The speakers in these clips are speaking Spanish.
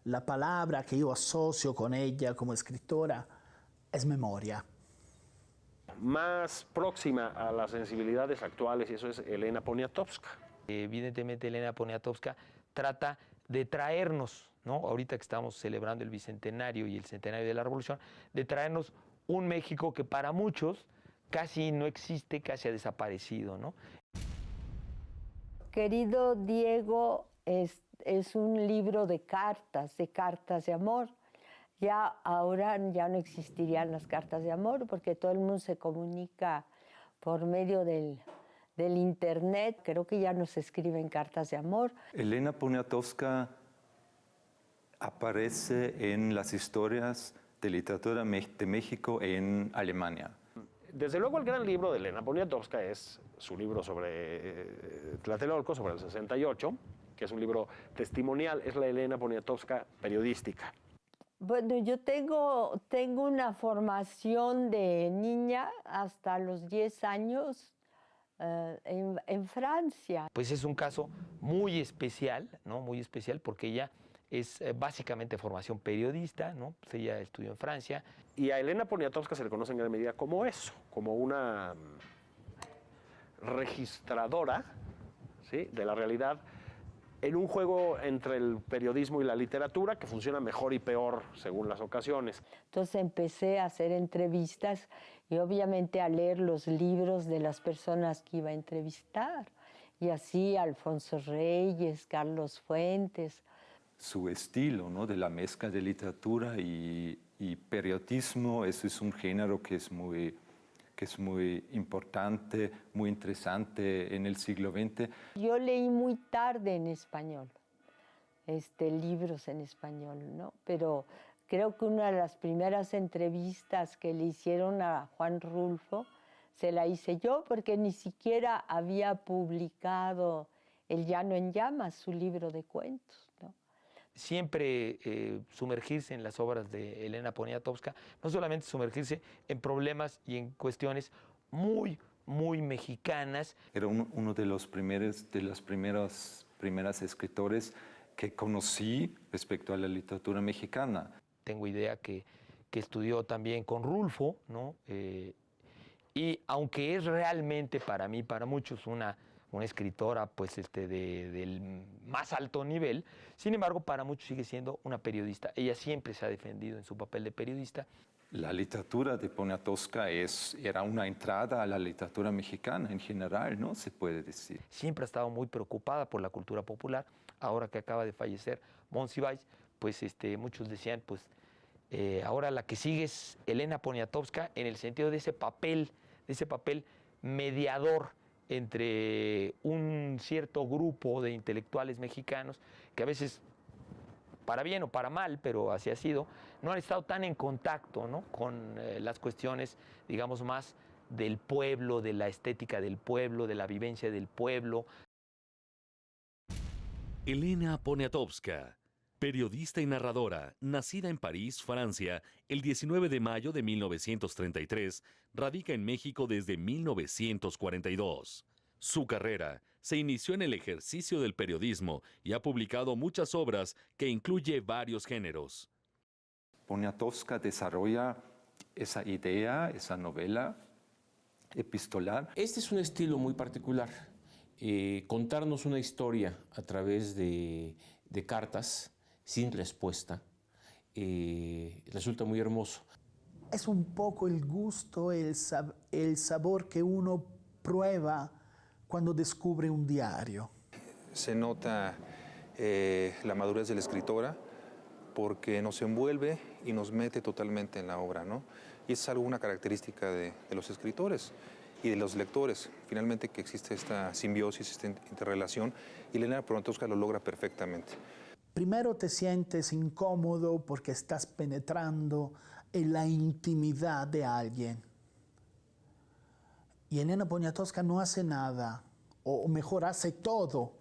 la palabra que yo asocio con ella como escritora es memoria. Más próxima a las sensibilidades actuales, y eso es Elena Poniatowska. Evidentemente Elena Poniatowska trata de traernos, ¿no? Ahorita que estamos celebrando el bicentenario y el centenario de la Revolución, de traernos un México que para muchos casi no existe, casi ha desaparecido, ¿no? Querido Diego, es un libro de cartas de amor. Ya ahora ya no existirían las cartas de amor porque todo el mundo se comunica por medio del internet. Creo que ya no se escriben cartas de amor. Elena Poniatowska aparece en las historias de literatura de México en Alemania. Desde luego el gran libro de Elena Poniatowska es su libro sobre Tlatelolco, sobre el 68, que es un libro testimonial, es la Elena Poniatowska periodística. Bueno, yo tengo una formación de niña hasta los 10 años en Francia. Pues es un caso muy especial, ¿no? Muy especial porque ella es básicamente formación periodista, ¿no? Pues ella estudió en Francia. Y a Elena Poniatowska se le conoce en gran medida como eso, como una registradora, ¿sí?, de la realidad en un juego entre el periodismo y la literatura que funciona mejor y peor según las ocasiones. Entonces empecé a hacer entrevistas y obviamente a leer los libros de las personas que iba a entrevistar. Y así Alfonso Reyes, Carlos Fuentes. Su estilo, ¿no?, de la mezcla de literatura y periodismo, eso es un género que es muy importante, muy interesante en el siglo XX. Yo leí muy tarde en español, libros en español, ¿no? Pero creo que una de las primeras entrevistas que le hicieron a Juan Rulfo se la hice yo porque ni siquiera había publicado El Llano en Llamas, su libro de cuentos, ¿no? Siempre sumergirse en las obras de Elena Poniatowska, no solamente sumergirse en problemas y en cuestiones muy mexicanas. Era uno de los primeras escritores que conocí respecto a la literatura mexicana. Tengo idea que estudió también con Rulfo, ¿no? Y aunque es realmente para mí, para muchos, una escritora pues, del más alto nivel, sin embargo, para muchos sigue siendo una periodista. Ella siempre se ha defendido en su papel de periodista. La literatura de Poniatowska era una entrada a la literatura mexicana en general, ¿no? Se puede decir. Siempre ha estado muy preocupada por la cultura popular. Ahora que acaba de fallecer Monsiváis, pues muchos decían, pues ahora la que sigue es Elena Poniatowska en el sentido de ese papel mediador entre un cierto grupo de intelectuales mexicanos que a veces, para bien o para mal, pero así ha sido, no han estado tan en contacto, ¿no?, con las cuestiones, digamos, más del pueblo, de la estética del pueblo, de la vivencia del pueblo. Elena Poniatowska, periodista y narradora, nacida en París, Francia, el 19 de mayo de 1933, radica en México desde 1942. Su carrera se inició en el ejercicio del periodismo y ha publicado muchas obras que incluye varios géneros. Poniatowska desarrolla esa idea, esa novela epistolar. Este es un estilo muy particular. Contarnos una historia a través de cartas sin respuesta resulta muy hermoso. Es un poco el gusto, el sabor que uno prueba cuando descubre un diario. Se nota la madurez de la escritora porque nos envuelve y nos mete totalmente en la obra, ¿no? Y es una característica de los escritores y de los lectores, finalmente, que existe esta simbiosis, esta interrelación, y Elena Poniatowska lo logra perfectamente. Primero te sientes incómodo porque estás penetrando en la intimidad de alguien. Y Elena Poniatowska no hace nada, o mejor hace todo,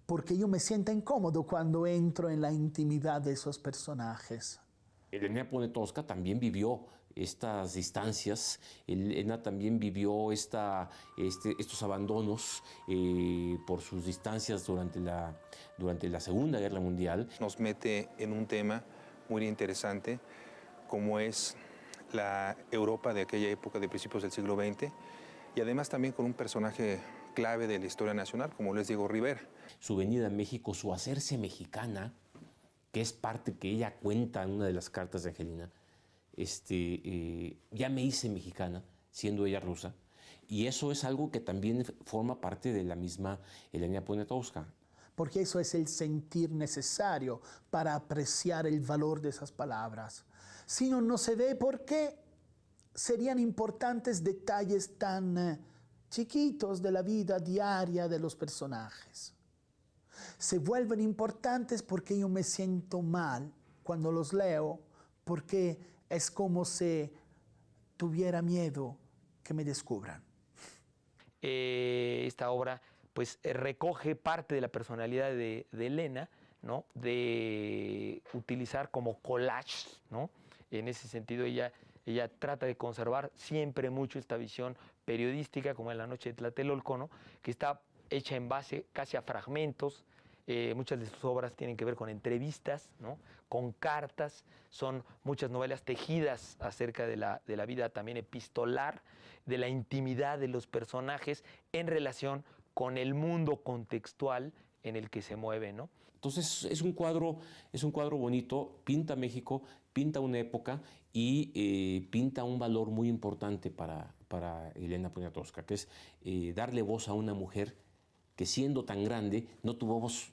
porque yo me siento incómodo cuando entro en la intimidad de esos personajes. Elena Poniatowska también vivió estas distancias. Elena también vivió estos abandonos por sus distancias durante la Segunda Guerra Mundial. Nos mete en un tema muy interesante, como es la Europa de aquella época, de principios del siglo XX, y además también con un personaje clave de la historia nacional, como lo es Diego Rivera. Su venida a México, su hacerse mexicana, que es parte que ella cuenta en una de las cartas de Angelina, ya me hice mexicana, siendo ella rusa, y eso es algo que también forma parte de la misma Elena Poniatowska. Porque eso es el sentir necesario para apreciar el valor de esas palabras. Si no, no se ve por qué serían importantes detalles tan chiquitos de la vida diaria de los personajes. Se vuelven importantes porque yo me siento mal cuando los leo, porque es como si tuviera miedo que me descubran. Esta obra pues recoge parte de la personalidad de Elena, ¿no? De utilizar como collage, ¿no? En ese sentido ella trata de conservar siempre mucho esta visión periodística, como en La noche de Tlatelolco, ¿no? Que está hecha en base casi a fragmentos. Muchas de sus obras tienen que ver con entrevistas, ¿no? Con cartas, son muchas novelas tejidas acerca de la vida también epistolar, de la intimidad de los personajes en relación con el mundo contextual en el que se mueve, ¿no? Entonces es un cuadro bonito, pinta México, pinta una época y pinta un valor muy importante para Elena Poniatowska, que es darle voz a una mujer que siendo tan grande no tuvo voz.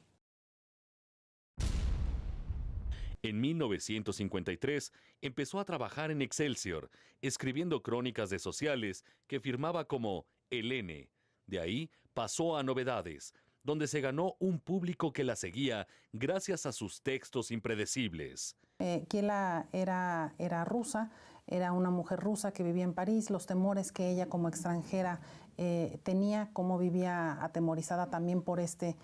En 1953 empezó a trabajar en Excelsior, escribiendo crónicas de sociales que firmaba como Elene. De ahí pasó a Novedades, donde se ganó un público que la seguía gracias a sus textos impredecibles. Kiela era rusa, era una mujer rusa que vivía en París, los temores que ella como extranjera tenía, cómo vivía atemorizada también por este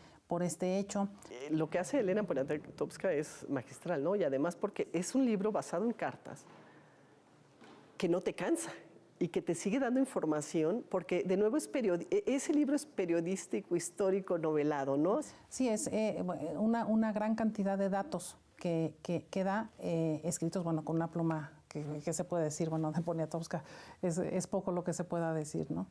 hecho. Lo que hace Elena Poniatowska es magistral, ¿no? Y además porque es un libro basado en cartas que no te cansa y que te sigue dando información, porque de nuevo ese libro es periodístico, histórico, novelado, ¿no? Sí, es una gran cantidad de datos que da escritos, bueno, con una pluma que se puede decir, bueno, de Poniatowska, es poco lo que se pueda decir, ¿no?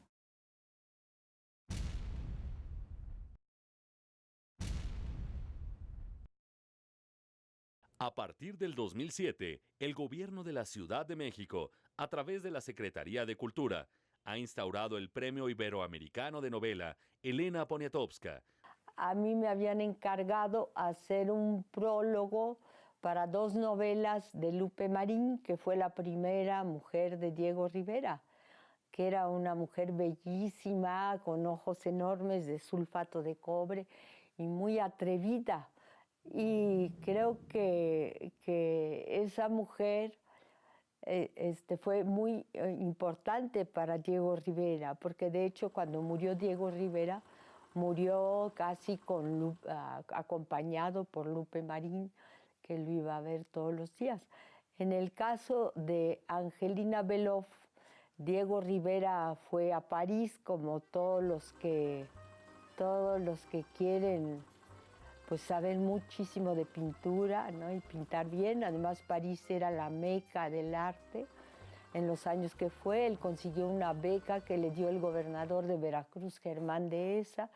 A partir del 2007, el gobierno de la Ciudad de México, a través de la Secretaría de Cultura, ha instaurado el Premio Iberoamericano de Novela Elena Poniatowska. A mí me habían encargado hacer un prólogo para 2 novelas de Lupe Marín, que fue la primera mujer de Diego Rivera, que era una mujer bellísima, con ojos enormes de sulfato de cobre y muy atrevida. Y creo que esa mujer fue muy importante para Diego Rivera, porque de hecho cuando murió Diego Rivera, murió casi acompañado por Lupe Marín, que lo iba a ver todos los días. En el caso de Angelina Beloff, Diego Rivera fue a París, como todos los que quieren pues saber muchísimo de pintura, ¿no? Y pintar bien. Además, París era la meca del arte. En los años que fue, él consiguió una beca que le dio el gobernador de Veracruz, Germán Dehesa.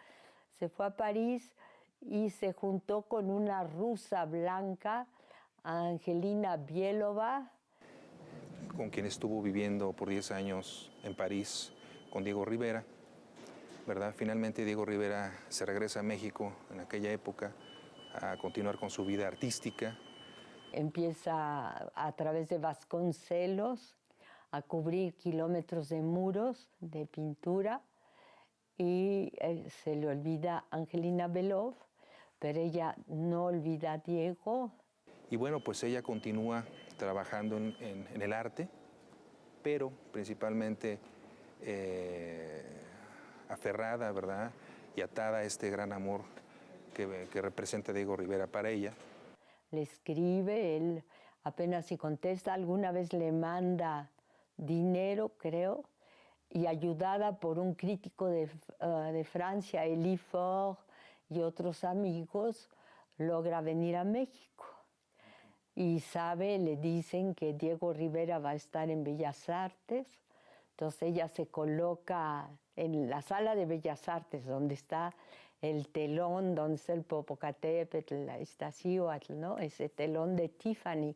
Se fue a París y se juntó con una rusa blanca, Angelina Bielova, con quien estuvo viviendo por 10 años en París, con Diego Rivera, ¿verdad? Finalmente Diego Rivera se regresa a México en aquella época a continuar con su vida artística. Empieza a través de Vasconcelos a cubrir kilómetros de muros de pintura y se le olvida Angelina Beloff, pero ella no olvida a Diego. Y bueno, pues ella continúa trabajando en el arte, pero principalmente aferrada, ¿verdad? Y atada a este gran amor que representa Diego Rivera para ella. Le escribe, él apenas si contesta, alguna vez le manda dinero, creo, y ayudada por un crítico de Francia, Élie Faure, y otros amigos, logra venir a México. Y le dicen que Diego Rivera va a estar en Bellas Artes. Entonces ella se coloca en la sala de Bellas Artes, donde está el telón, donde está el Popocatépetl, la Iztaccíhuatl, ¿no? Ese telón de Tiffany.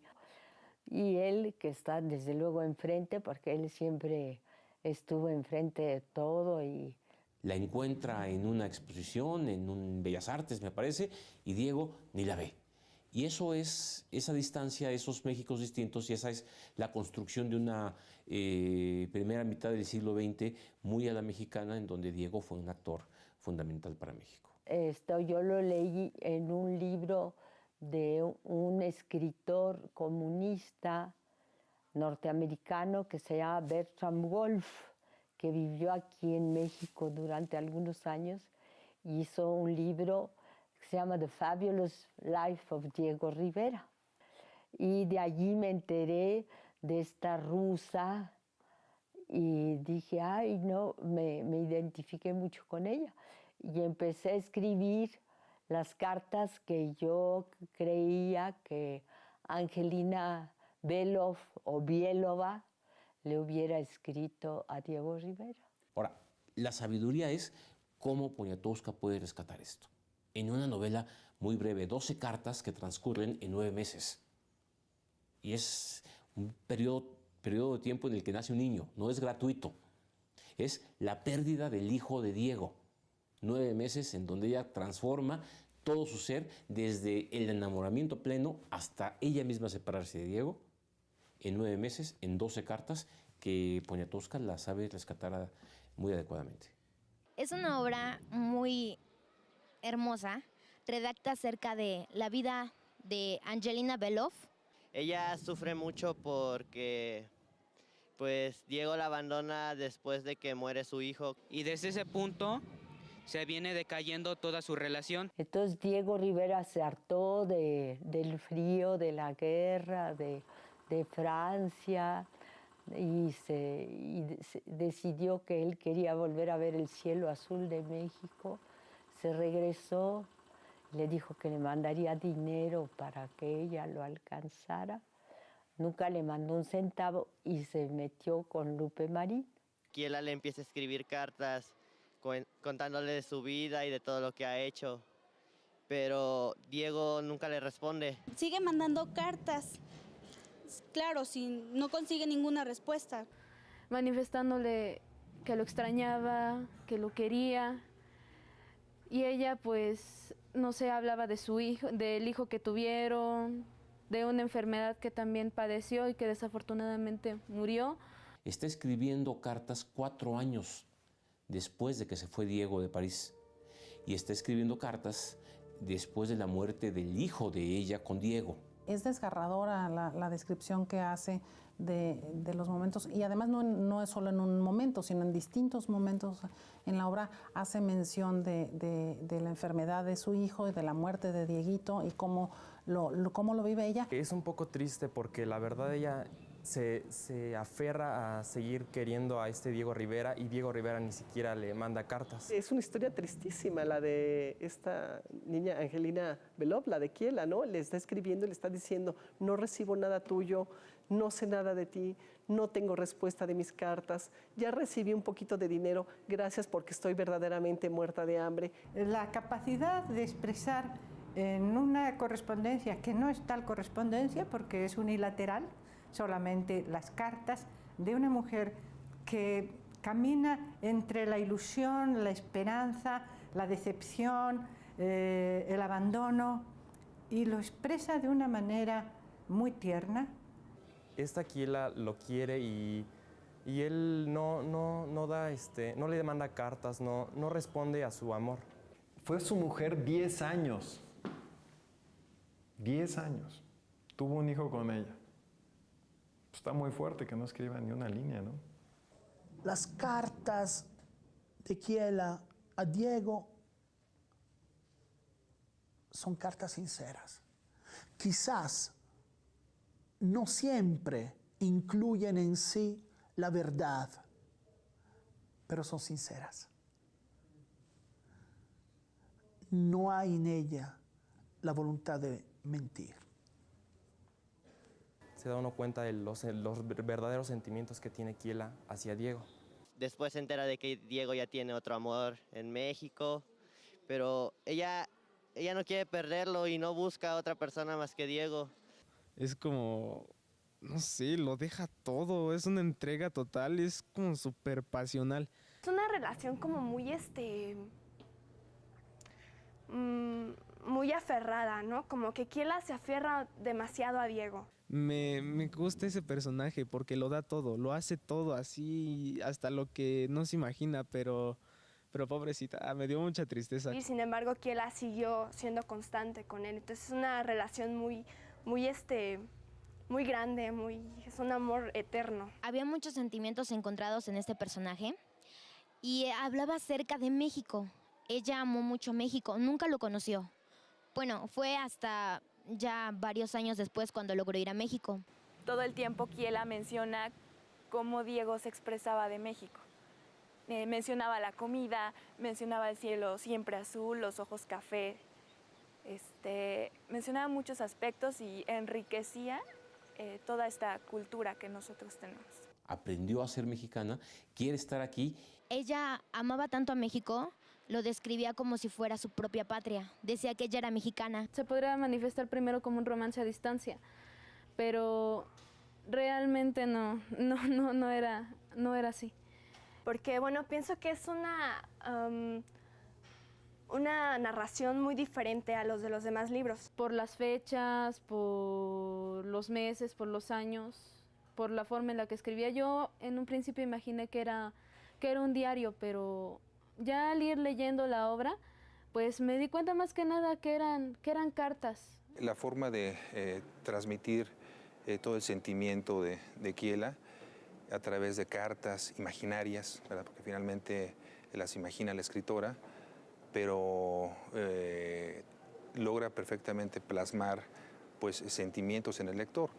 Y él, que está desde luego enfrente, porque él siempre estuvo enfrente de todo. Y la encuentra en una exposición, en un Bellas Artes, me parece, y Diego ni la ve. Y eso es esa distancia, esos Méxicos distintos, y esa es la construcción de una primera mitad del siglo XX muy a la mexicana, en donde Diego fue un actor fundamental para México. Esto yo lo leí en un libro de un escritor comunista norteamericano que se llama Bertram Wolf, que vivió aquí en México durante algunos años, y hizo un libro que se llama The Fabulous Life of Diego Rivera. Y de allí me enteré de esta rusa y dije, ay, no, me identifiqué mucho con ella. Y empecé a escribir las cartas que yo creía que Angelina Belov o Bielova le hubiera escrito a Diego Rivera. Ahora, la sabiduría es cómo Poniatowska puede rescatar esto. En una novela muy breve, 12 cartas que transcurren en 9 meses. Y es un periodo de tiempo en el que nace un niño, no es gratuito. Es la pérdida del hijo de Diego. 9 meses en donde ella transforma todo su ser, desde el enamoramiento pleno hasta ella misma separarse de Diego, en 9 meses, en 12 cartas, que Poniatowska la sabe rescatar muy adecuadamente. Es una obra muy hermosa, redacta acerca de la vida de Angelina Belov. Ella sufre mucho porque pues Diego la abandona después de que muere su hijo. Y desde ese punto se viene decayendo toda su relación. Entonces Diego Rivera se hartó del frío, de la guerra, de Francia, y decidió que él quería volver a ver el cielo azul de México. Se regresó, le dijo que le mandaría dinero para que ella lo alcanzara. Nunca le mandó un centavo y se metió con Lupe Marín. Kiela le empieza a escribir cartas contándole de su vida y de todo lo que ha hecho, pero Diego nunca le responde. Sigue mandando cartas, claro, si no consigue ninguna respuesta. Manifestándole que lo extrañaba, que lo quería, y ella pues, no sé, hablaba de su hijo, del hijo que tuvieron, de una enfermedad que también padeció y que desafortunadamente murió. Está escribiendo cartas 4 años después de que se fue Diego de París, y está escribiendo cartas después de la muerte del hijo de ella con Diego. Es desgarradora la descripción que hace de los momentos, y además no es solo en un momento, sino en distintos momentos en la obra. Hace mención de la enfermedad de su hijo y de la muerte de Dieguito y cómo lo vive ella. Es un poco triste porque la verdad ella se aferra a seguir queriendo a este Diego Rivera, y Diego Rivera ni siquiera le manda cartas. Es una historia tristísima la de esta niña Angelina Belov, la de Kiela, ¿no? Le está escribiendo y le está diciendo, no recibo nada tuyo, no sé nada de ti, no tengo respuesta de mis cartas, ya recibí un poquito de dinero, gracias porque estoy verdaderamente muerta de hambre. La capacidad de expresar en una correspondencia que no es tal correspondencia porque es unilateral, solamente las cartas de una mujer que camina entre la ilusión, la esperanza, la decepción, el abandono, y lo expresa de una manera muy tierna. Esta Kiela lo quiere y él no le manda cartas, no responde a su amor. Fue su mujer 10 años. 10 años. Tuvo un hijo con ella. Está muy fuerte que no escriba ni una línea, ¿no? Las cartas de Kiela a Diego son cartas sinceras. Quizás no siempre incluyen en sí la verdad, pero son sinceras. No hay en ella la voluntad de mentir. Se da uno cuenta de los verdaderos sentimientos que tiene Kiela hacia Diego. Después se entera de que Diego ya tiene otro amor en México, pero ella no quiere perderlo y no busca a otra persona más que Diego. Es como, no sé, lo deja todo, es una entrega total, es como súper pasional. Es una relación como muy, muy aferrada, ¿no? Como que Kiela se aferra demasiado a Diego. Me gusta ese personaje porque lo da todo, lo hace todo así, hasta lo que no se imagina, pero pobrecita, me dio mucha tristeza. Y sin embargo, Kiela siguió siendo constante con él. Entonces es una relación muy grande, es un amor eterno. Había muchos sentimientos encontrados en este personaje y hablaba acerca de México. Ella amó mucho México, nunca lo conoció. Bueno, fue hasta ya varios años después cuando logró ir a México. Todo el tiempo Kiela menciona cómo Diego se expresaba de México. Mencionaba la comida, mencionaba el cielo siempre azul, los ojos café. Mencionaba muchos aspectos y enriquecía toda esta cultura que nosotros tenemos. Aprendió a ser mexicana, quiere estar aquí. Ella amaba tanto a México, lo describía como si fuera su propia patria. Decía que ella era mexicana. Se podría manifestar primero como un romance a distancia, pero realmente no era así. Porque, bueno, pienso que es una narración muy diferente a los de los demás libros. Por las fechas, por los meses, por los años, por la forma en la que escribía. Yo en un principio imaginé que era un diario, pero ya al ir leyendo la obra, pues me di cuenta más que nada que eran cartas. La forma de transmitir todo el sentimiento de Kiela a través de cartas imaginarias, ¿verdad? Porque finalmente las imagina la escritora, pero logra perfectamente plasmar pues, sentimientos en el lector.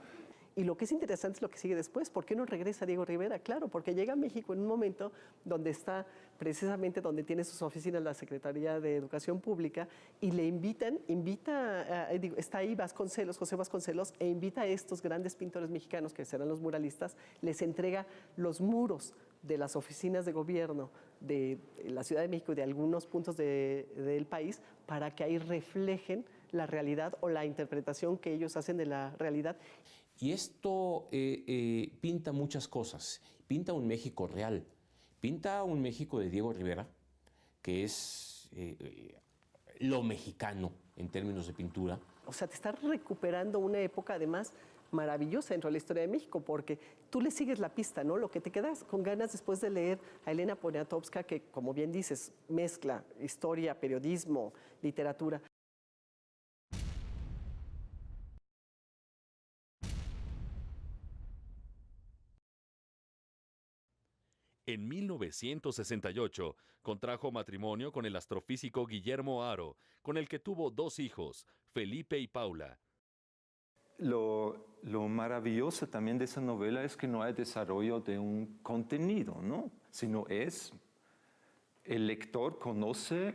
Y lo que es interesante es lo que sigue después. ¿Por qué no regresa Diego Rivera? Claro, porque llega a México en un momento donde está precisamente donde tiene sus oficinas la Secretaría de Educación Pública y le está ahí José Vasconcelos, e invita a estos grandes pintores mexicanos que serán los muralistas, les entrega los muros de las oficinas de gobierno de la Ciudad de México y de algunos puntos del país para que ahí reflejen la realidad o la interpretación que ellos hacen de la realidad. Y esto pinta muchas cosas. Pinta un México real. Pinta un México de Diego Rivera, que es lo mexicano en términos de pintura. O sea, te estás recuperando una época además maravillosa dentro de la historia de México, porque tú le sigues la pista, ¿no? Lo que te quedas con ganas después de leer a Elena Poniatowska, que como bien dices, mezcla historia, periodismo, literatura. En 1968 contrajo matrimonio con el astrofísico Guillermo Haro, con el que tuvo 2 hijos, Felipe y Paula. Lo maravilloso también de esa novela es que no hay desarrollo de un contenido, ¿no? Sino es el lector conoce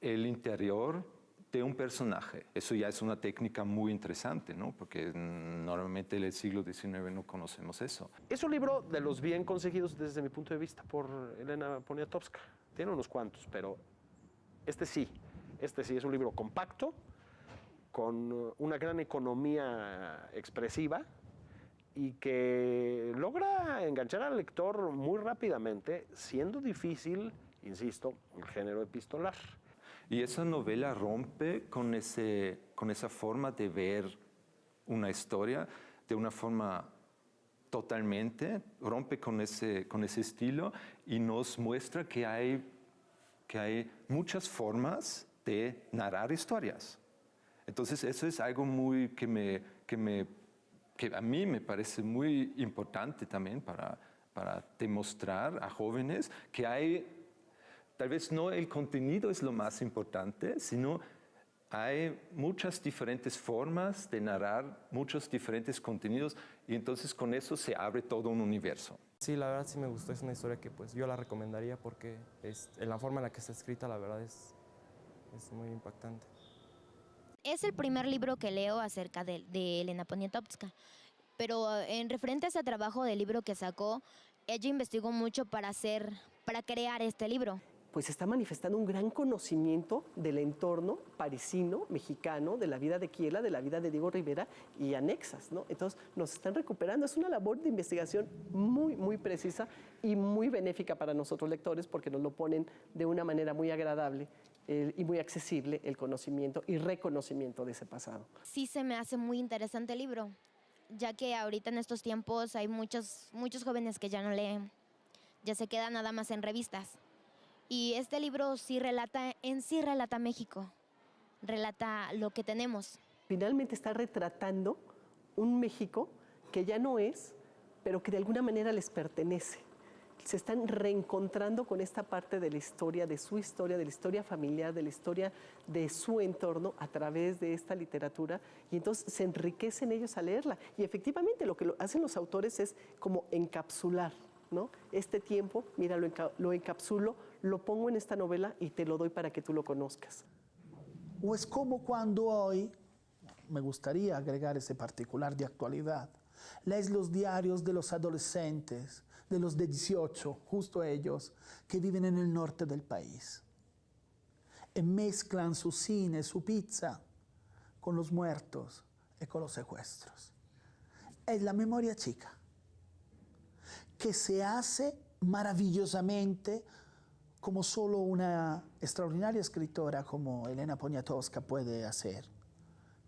el interior de un personaje. Eso ya es una técnica muy interesante, ¿no? Porque normalmente en el siglo XIX no conocemos eso. Es un libro de los bien conseguidos desde mi punto de vista por Elena Poniatowska. Tiene unos cuantos, pero este sí es un libro compacto, con una gran economía expresiva y que logra enganchar al lector muy rápidamente, siendo difícil, insisto, el género epistolar. Y esa novela rompe con esa forma de ver una historia de una forma totalmente, rompe con ese estilo y nos muestra que hay muchas formas de narrar historias. Entonces eso es algo muy que a mí me parece muy importante también para demostrar a jóvenes que hay, tal vez no el contenido es lo más importante, sino hay muchas diferentes formas de narrar, muchos diferentes contenidos y entonces con eso se abre todo un universo. Sí, la verdad sí me gustó, es una historia que pues yo la recomendaría porque en la forma en la que está escrita la verdad es muy impactante. Es el primer libro que leo acerca de Elena Poniatowska, pero en referente a ese trabajo del libro que sacó, ella investigó mucho para crear este libro. Pues está manifestando un gran conocimiento del entorno parisino, mexicano, de la vida de Kiela, de la vida de Diego Rivera y anexas, ¿no? Entonces nos están recuperando. Es una labor de investigación muy, muy precisa y muy benéfica para nosotros lectores porque nos lo ponen de una manera muy agradable y muy accesible el conocimiento y reconocimiento de ese pasado. Sí se me hace muy interesante el libro, ya que ahorita en estos tiempos hay muchos jóvenes que ya no leen, ya se quedan nada más en revistas. Y este libro sí relata México, relata lo que tenemos. Finalmente está retratando un México que ya no es, pero que de alguna manera les pertenece. Se están reencontrando con esta parte de la historia, de su historia, de la historia familiar, de la historia de su entorno a través de esta literatura y entonces se enriquecen ellos a leerla. Y efectivamente lo que hacen los autores es como encapsular, ¿no? Este tiempo, mira, lo encapsulo, lo pongo en esta novela y te lo doy para que tú lo conozcas. O es como cuando hoy, me gustaría agregar ese particular de actualidad, lees los diarios de los adolescentes, de los de 18, justo ellos, que viven en el norte del país. Y mezclan su cine, su pizza, con los muertos y con los secuestros. Es la memoria chica, que se hace maravillosamente como solo una extraordinaria escritora como Elena Poniatowska puede hacer,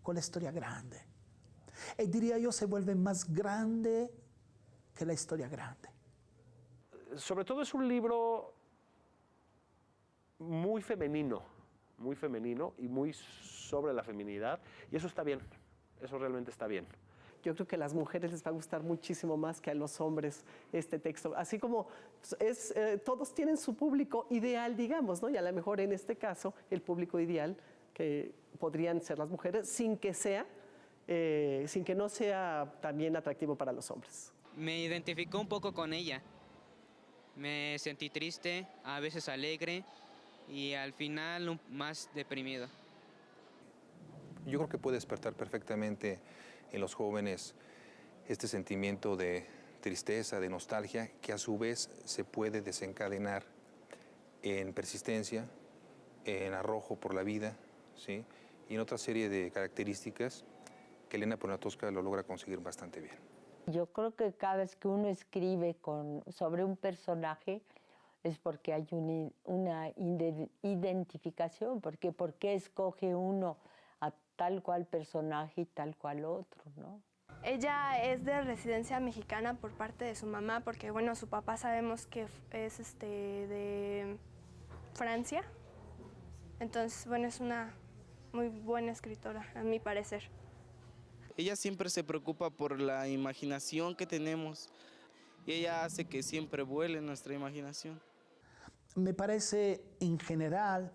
con la historia grande. Y diría yo, se vuelve más grande que la historia grande. Sobre todo es un libro muy femenino y muy sobre la feminidad, y eso está bien, eso realmente está bien. Yo creo que a las mujeres les va a gustar muchísimo más que a los hombres este texto. Así como todos tienen su público ideal, digamos, ¿no? Y a lo mejor en este caso el público ideal que podrían ser las mujeres sin que no sea también atractivo para los hombres. Me identificó un poco con ella. Me sentí triste, a veces alegre y al final más deprimido. Yo creo que puede despertar perfectamente en los jóvenes este sentimiento de tristeza, de nostalgia, que a su vez se puede desencadenar en persistencia, en arrojo por la vida, ¿sí? Y en otra serie de características que Elena Poniatowska lo logra conseguir bastante bien. Yo creo que cada vez que uno escribe sobre un personaje es porque hay una identificación, porque ¿por qué escoge uno a tal cual personaje y tal cual otro, ¿no? Ella es de residencia mexicana por parte de su mamá, porque bueno, su papá sabemos que es de Francia. Entonces, bueno, es una muy buena escritora, a mi parecer. Ella siempre se preocupa por la imaginación que tenemos y ella hace que siempre vuele nuestra imaginación. Me parece en general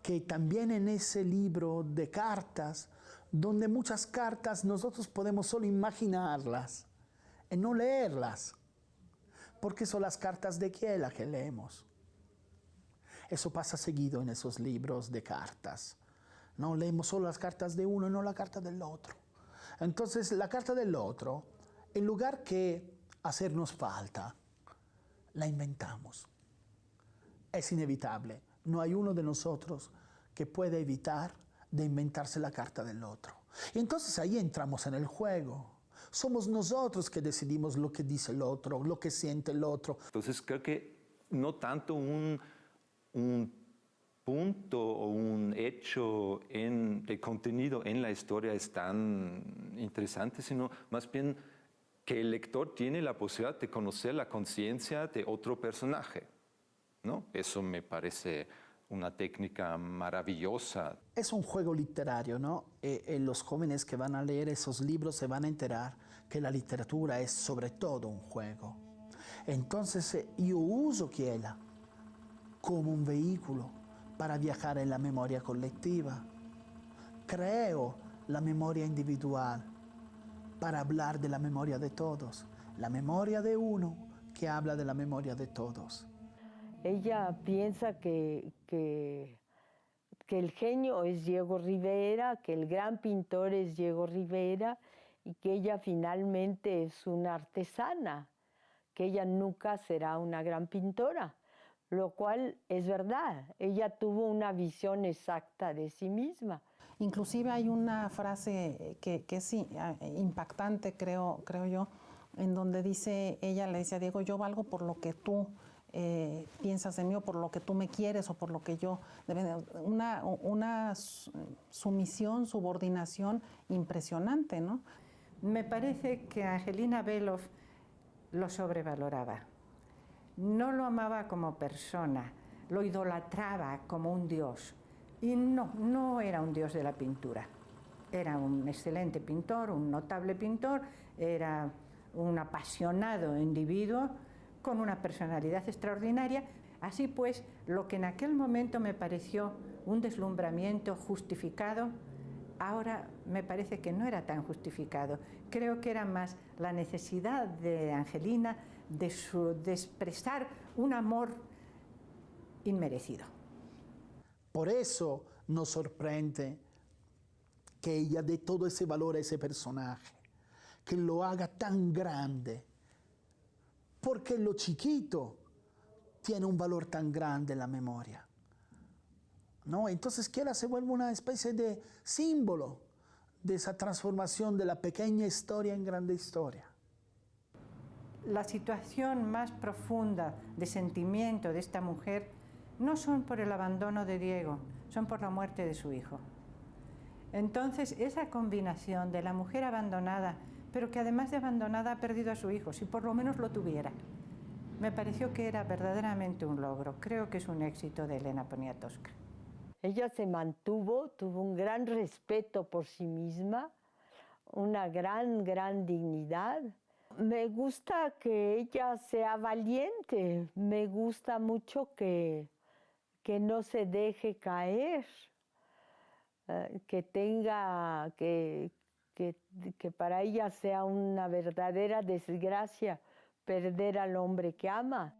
que también en ese libro de cartas, donde muchas cartas nosotros podemos solo imaginarlas y no leerlas, porque son las cartas de Kiela que leemos. Eso pasa seguido en esos libros de cartas. No leemos solo las cartas de uno y no la carta del otro. Entonces, la carta del otro, en lugar que hacernos falta, la inventamos. Es inevitable. No hay uno de nosotros que pueda evitar de inventarse la carta del otro. Y entonces ahí entramos en el juego. Somos nosotros que decidimos lo que dice el otro, lo que siente el otro. Entonces creo que no tanto un punto o un hecho de contenido en la historia es tan interesante, sino más bien que el lector tiene la posibilidad de conocer la conciencia de otro personaje, ¿no? Eso me parece una técnica maravillosa. Es un juego literario, ¿no? Los jóvenes que van a leer esos libros se van a enterar que la literatura es sobre todo un juego. Entonces yo uso Kiela como un vehículo para viajar en la memoria colectiva. Creo la memoria individual para hablar de la memoria de todos. La memoria de uno que habla de la memoria de todos. Ella piensa que el genio es Diego Rivera, que el gran pintor es Diego Rivera y que ella finalmente es una artesana, que ella nunca será una gran pintora, lo cual es verdad. Ella tuvo una visión exacta de sí misma. Inclusive hay una frase que es impactante, creo yo, en donde dice, ella le dice a Diego, yo valgo por lo que tú piensas de mí o por lo que tú me quieres o por lo que yo... Una sumisión, subordinación impresionante, ¿no? Me parece que Angelina Beloff lo sobrevaloraba. No lo amaba como persona, lo idolatraba como un dios. Y no era un dios de la pintura. Era un excelente pintor, un notable pintor, era un apasionado individuo con una personalidad extraordinaria. Así pues, lo que en aquel momento me pareció un deslumbramiento justificado, ahora me parece que no era tan justificado. Creo que era más la necesidad de Angelina de expresar un amor inmerecido. Por eso nos sorprende que ella dé todo ese valor a ese personaje, que lo haga tan grande, porque lo chiquito tiene un valor tan grande en la memoria, ¿no? Entonces que ella se vuelva una especie de símbolo de esa transformación de la pequeña historia en grande historia. La situación más profunda de sentimiento de esta mujer no son por el abandono de Diego, son por la muerte de su hijo. Entonces, esa combinación de la mujer abandonada, pero que además de abandonada ha perdido a su hijo, si por lo menos lo tuviera, me pareció que era verdaderamente un logro. Creo que es un éxito de Elena Poniatowska. Ella se mantuvo, tuvo un gran respeto por sí misma, una gran dignidad. Me gusta que ella sea valiente, me gusta mucho que no se deje caer, que tenga, que para ella sea una verdadera desgracia perder al hombre que ama.